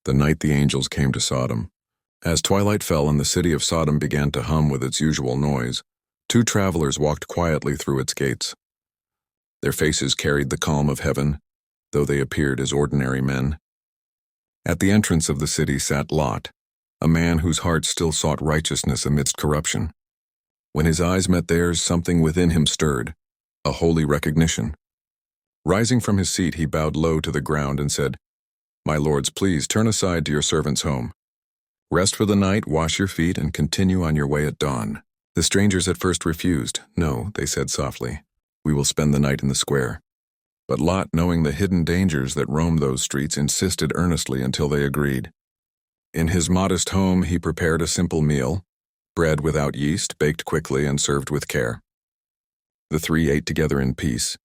the night the angels came to Sodom. As twilight fell and the city of Sodom began to hum with its usual noise, two travelers walked quietly through its gates. Their faces carried the calm of heaven, though they appeared as ordinary men. At the entrance of the city sat Lot, a man whose heart still sought righteousness amidst corruption. When his eyes met theirs, something within him stirred, a holy recognition. Rising from his seat, he bowed low to the ground and said, "My lords, please turn aside to your servant's home. Rest for the night, wash your feet, and continue on your way at dawn." The strangers at first refused. "No," they said softly, "we will spend the night in the square." But Lot, knowing the hidden dangers that roamed those streets, insisted earnestly until they agreed. In his modest home, he prepared a simple meal, bread without yeast, baked quickly and served with care. The three ate together in peace,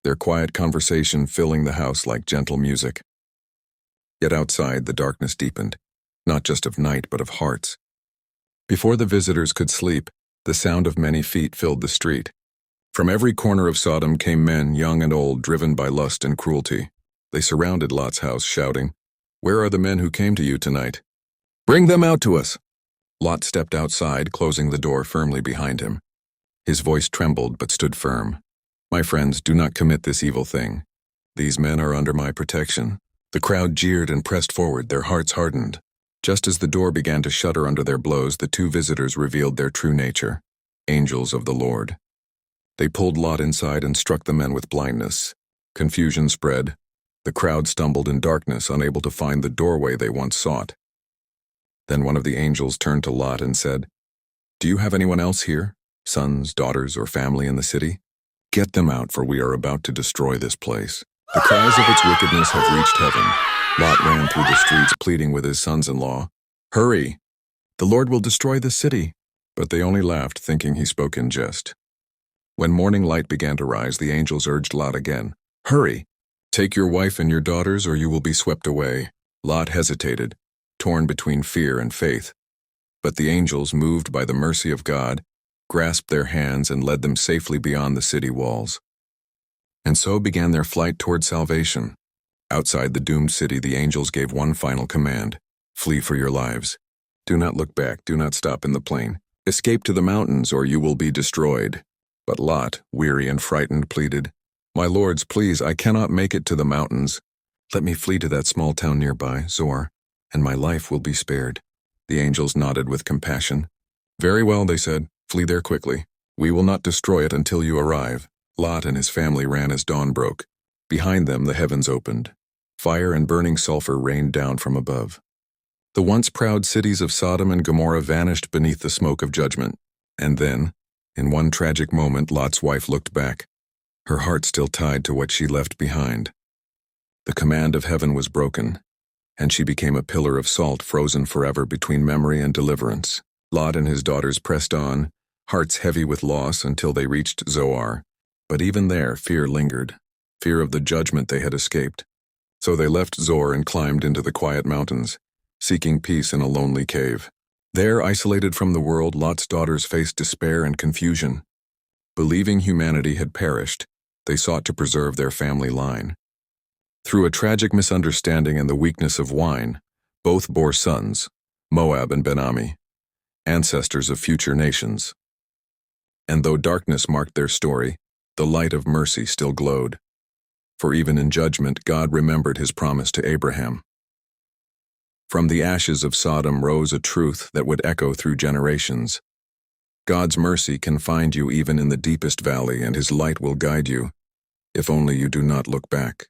their quiet conversation filling the house like gentle music. Yet outside, the darkness deepened, not just of night but of hearts. Before the visitors could sleep, the sound of many feet filled the street. From every corner of Sodom came men, young and old, driven by lust and cruelty. They surrounded Lot's house, shouting, "Where are the men who came to you tonight? Bring them out to us!" Lot stepped outside, closing the door firmly behind him. His voice trembled but stood firm. "My friends, do not commit this evil thing. These men are under my protection." The crowd jeered and pressed forward, their hearts hardened. Just as the door began to shudder under their blows, the two visitors revealed their true nature, angels of the Lord. They pulled Lot inside and struck the men with blindness. Confusion spread. The crowd stumbled in darkness, unable to find the doorway they once sought. Then one of the angels turned to Lot and said, "Do you have anyone else here? Sons, daughters, or family in the city? Get them out, for we are about to destroy this place." The cries of its wickedness have reached heaven. Lot ran through the streets pleading with his sons-in-law, "Hurry! The Lord will destroy the city." But they only laughed, thinking he spoke in jest. When morning light began to rise, the angels urged Lot again, "Hurry! Take your wife and your daughters, or you will be swept away." Lot hesitated, torn between fear and faith. But the angels, moved by the mercy of God, grasped their hands and led them safely beyond the city walls. And so began their flight toward salvation. Outside the doomed city, the angels gave one final command: "Flee for your lives. Do not look back, do not stop in the plain. Escape to the mountains, or you will be destroyed." But Lot, weary and frightened, pleaded, "My lords, please, I cannot make it to the mountains. Let me flee to that small town nearby, Zor, and my life will be spared." The angels nodded with compassion. "Very well," they said, "flee there quickly. We will not destroy it until you arrive." Lot and his family ran as dawn broke. Behind them, the heavens opened. Fire and burning sulfur rained down from above. The once proud cities of Sodom and Gomorrah vanished beneath the smoke of judgment. And then, in one tragic moment, Lot's wife looked back, her heart still tied to what she left behind. The command of heaven was broken, and she became a pillar of salt frozen forever between memory and deliverance. Lot and his daughters pressed on, hearts heavy with loss, until they reached Zoar. But even there, fear lingered, fear of the judgment they had escaped. So they left Zor and climbed into the quiet mountains, seeking peace in a lonely cave. There, isolated from the world, Lot's daughters faced despair and confusion. Believing humanity had perished, they sought to preserve their family line. Through a tragic misunderstanding and the weakness of wine, both bore sons, Moab and Ben-Ami, ancestors of future nations. And though darkness marked their story, the light of mercy still glowed. For even in judgment, God remembered his promise to Abraham. From the ashes of Sodom rose a truth that would echo through generations. God's mercy can find you even in the deepest valley, and his light will guide you, if only you do not look back.